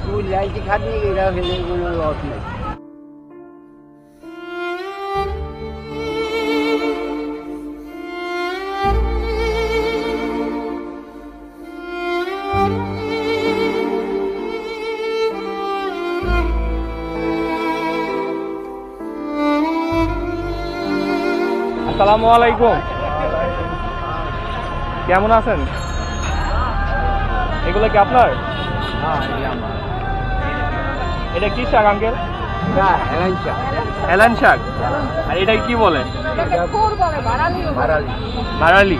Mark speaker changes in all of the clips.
Speaker 1: তুই লাইটি খাটনি এরা ফেলে কোনো লস নেই।
Speaker 2: আসসালামু আলাইকুম, কেমন আছেন? এগুলো কি আপনার? এটা কি শাক আঙ্কেল? এলান শাক। আর এটা কি বলে? ভাড়ালি।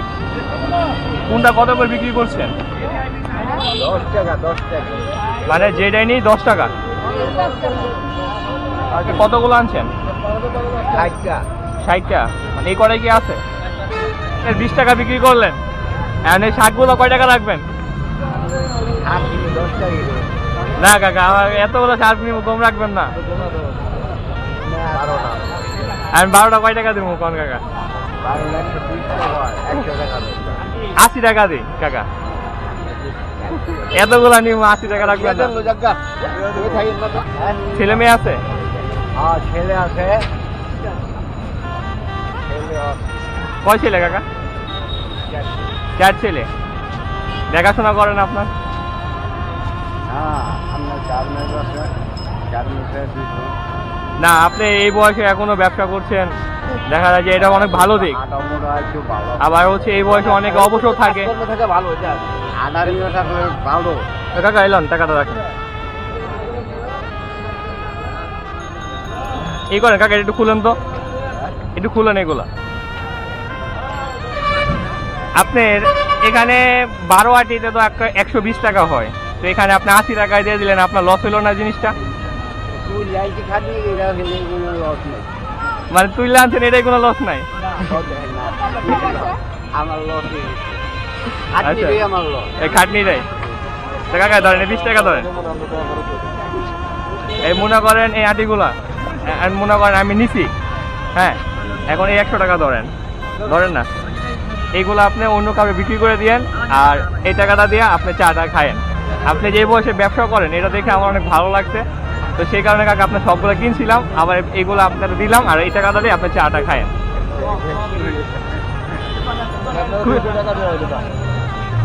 Speaker 2: কোনটা কত করে বিক্রি করছেন?
Speaker 1: 10 টাকা 10 টাকা।
Speaker 2: মানে যেটাই নেই 10 টাকা। কতগুলো আনছেন?
Speaker 1: 60টা।
Speaker 2: 60টা। মানে এই কটাই কি আছে? 20 টাকা বিক্রি করলেন, এখন এই শাকগুলো কয় টাকা রাখবেন?
Speaker 1: 10 টাকা।
Speaker 2: না কাকা, আমার এতগুলো শাক নিব, কম রাখবেন না?
Speaker 1: 12টা।
Speaker 2: আমি 12টা কয় টাকা দিব কোন কাকা? 80 টাকা দিই কাকা। এতগুলা নিব, 80 টাকা রাখবেন না? ছেলে মেয়ে আছে?
Speaker 1: হ্যাঁ ছেলে আছে।
Speaker 2: কয় ছেলে কাকা? 4 ছেলে। দেখাশোনা করেন আপনার?
Speaker 1: হ্যাঁ আপনার 4 মেয়ে আছে। 4 মেয়ে 2
Speaker 2: না, আপনি এই বয়সে এখনো ব্যবসা করছেন, দেখা যায় যে এটা অনেক ভালো দিক। আবার হচ্ছে এই বয়সে অনেক অবসর থাকে। কাকা এলাম, টাকাটা রাখেন। এই করেন কাকা, একটু খুলেন তো, একটু খুলেন এগুলা। আপনার এখানে 12 আটিতে তো 120 টাকা হয়, তো এখানে আপনি 80 টাকায় দিয়ে দিলেন, আপনার লস হলো না জিনিসটা? মানে তুইলে আনছেন, এটাই কোনো লস নাই? এই খাটনিটাই কাকা ধরেন, 20 টাকা ধরেন। এই মনে করেন এই আটিগুলা মনে করেন আমি নিছি, হ্যাঁ, এখন এই 100 টাকা ধরেন, ধরেন না, এইগুলো আপনি অন্য কাউকে বিক্রি করে দিয়েন, আর এই টাকাটা দিয়ে আপনি চাটা খায়েন। আপনি যে বয়সে ব্যবসা করেন এটা দেখে আমার অনেক ভালো লাগছে, তো সেই কারণে কাকা আপনার সবগুলো কিনছিলাম, আবার এইগুলো আপনাকে দিলাম, আর এই টাকাটা দিয়ে আপনি চাটা খায়েন।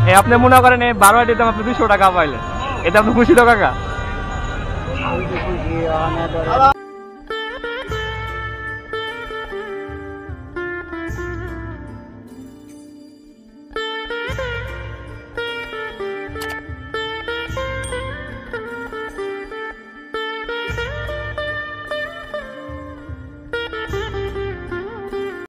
Speaker 2: এই আপনি মনে করেন এই 12 আটিতে আপনি 200 টাকা পাইলেন, এটা আপনি খুশি তো কাকা?